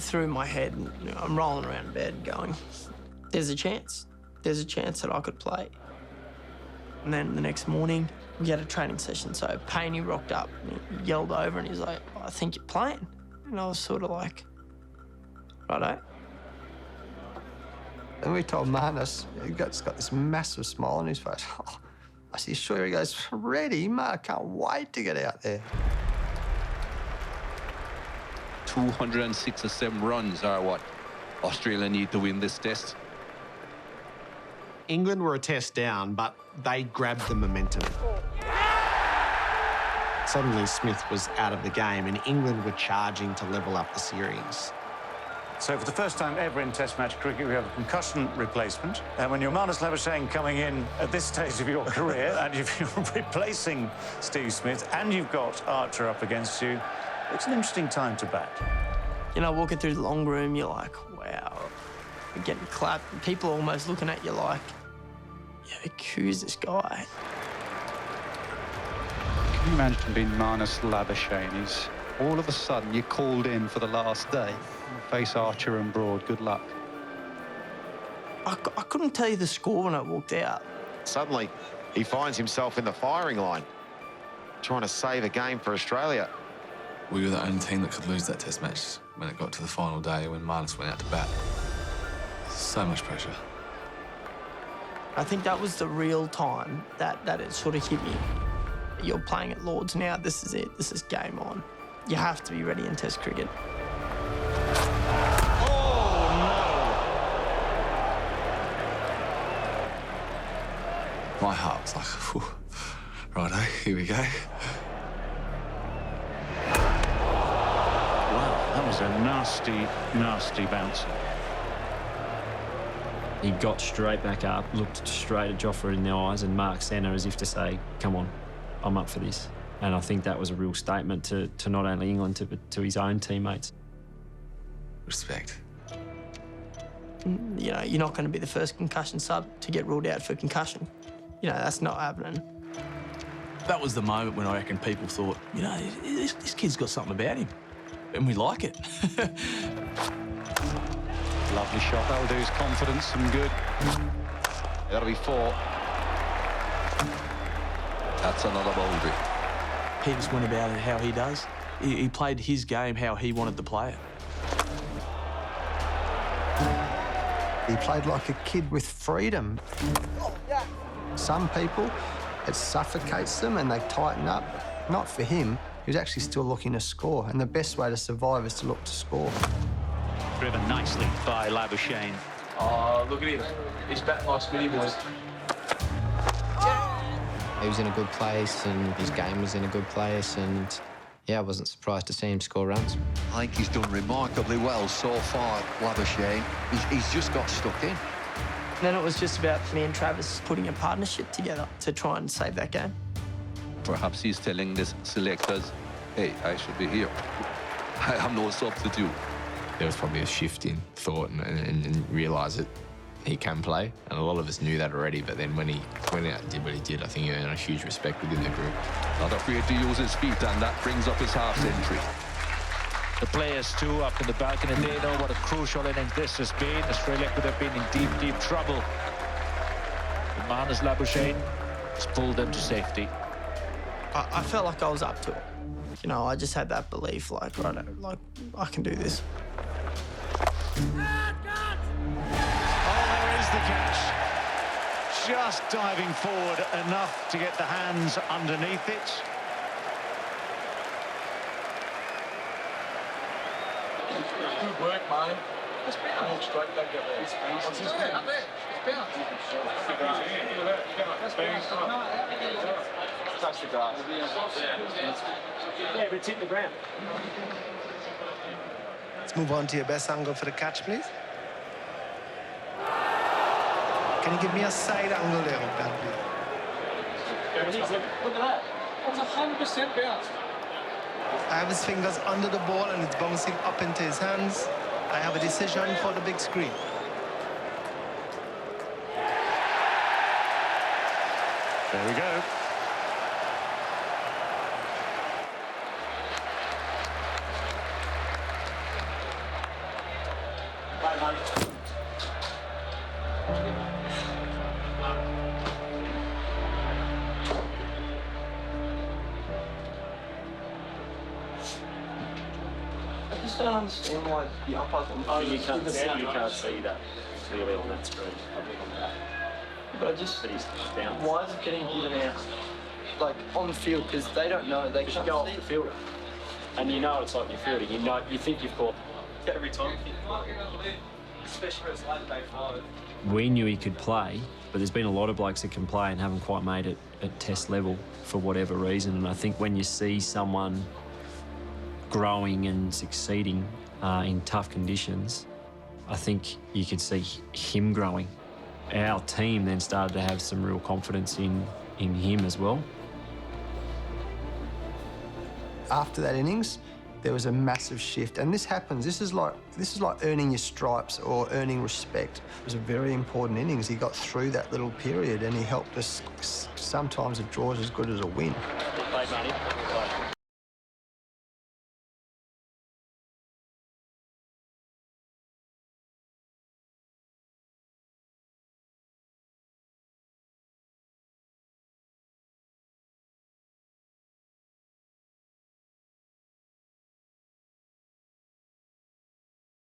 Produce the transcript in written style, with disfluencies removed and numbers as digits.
through my head, and I'm rolling around in bed going, there's a chance. There's a chance that I could play. And then the next morning, we had a training session. So Payne rocked up and he yelled over and he's like, I think you're playing. And I was sort of like, righto. And we told Marnus, he's got this massive smile on his face. Oh, I said, sure? He goes, ready, mate, I can't wait to get out there. 206 or 7 runs are what Australia need to win this test. England were a test down, but they grabbed the momentum. Suddenly, Smith was out of the game, and England were charging to level up the series. So for the first time ever in Test match cricket, we have a concussion replacement. And when you're Marnus Labuschagne coming in at this stage of your career, and you're replacing Steve Smith, and you've got Archer up against you, it's an interesting time to bat. You know, walking through the long room, you're like, wow, you're getting clapped. And people are almost looking at you like, yeah, who's this guy? Can you imagine being Marnus Labuschagne? He's all of a sudden you're called in for the last day. Face Archer and Broad, good luck. I couldn't tell you the score when I walked out. Suddenly, he finds himself in the firing line, trying to save a game for Australia. We were the only team that could lose that test match when it got to the final day, when Marnus went out to bat. So much pressure. I think that was the real time that it sort of hit me. You're playing at Lords now, this is it, this is game on. You have to be ready in Test cricket. My heart was like, whew, righto, here we go. Wow, that was a nasty, nasty bounce. He got straight back up, looked straight at Jofra in the eyes and marked centre as if to say, come on, I'm up for this. And I think that was a real statement to not only England, but to his own teammates. Respect. You know, you're not going to be the first concussion sub to get ruled out for concussion. You know, that's not happening. That was the moment when I reckon people thought, you know, this kid's got something about him, and we like it. Lovely shot, that'll do his confidence some good. That'll be 4. That's another boundary. He just went about it how he does. He played his game how he wanted to play it. He played like a kid with freedom. Some people, it suffocates them and they tighten up. Not for him. He was actually still looking to score, and the best way to survive is to look to score. Driven nicely by Labuschagne. Oh, look at him. He's batting like Smitty boys. He was in a good place and his game was in a good place, and yeah, I wasn't surprised to see him score runs. I think he's done remarkably well so far, Labuschagne. He's just got stuck in. And then it was just about me and Travis putting a partnership together to try and save that game. Perhaps he's telling his selectors, hey, I should be here. I am no substitute. There was probably a shift in thought and realised that he can play. And a lot of us knew that already, but then when he went out and did what he did, I think he earned a huge respect within the group. Not afraid to use his feet, and that brings up his half-century. The players, too, up in the balcony, they know what a crucial innings this has been. Australia could have been in deep, deep trouble. But Marnus Labuschagne has pulled them to safety. I felt like I was up to it. You know, I just had that belief, like, right, like, I can do this. Oh, there is the catch. Just diving forward enough to get the hands underneath it. Good work, Marnie. Just bounce. Straight back up there. It's bounce. What's his name? Up there. It's bounce. Touch the grass. Yeah, but it's hit the ground. Let's move on to your best angle for the catch, please. Can you give me a side angle there of that, please? Look at that. That's 100% bounce. I have his fingers under the ball and it's bouncing up into his hands. I have a decision for the big screen. There we go. I just don't understand why the umpires on the field. You can't see that clearly on that screen. But I just... But he's down. Why is it getting given out, like, on the field? Because they don't know. They can't go off see the it. fielder. And you know it's like you're fielding. You think you've caught. Every time. Especially when it's late day 5. We knew he could play, but there's been a lot of blokes that can play and haven't quite made it at test level for whatever reason. And I think when you see someone growing and succeeding in tough conditions, I think you could see him growing. Our team then started to have some real confidence in him as well. After that innings, there was a massive shift, and this happens. This is like earning your stripes or earning respect. It was a very important innings. He got through that little period, and he helped us. Sometimes a draw is as good as a win. Play, Marty.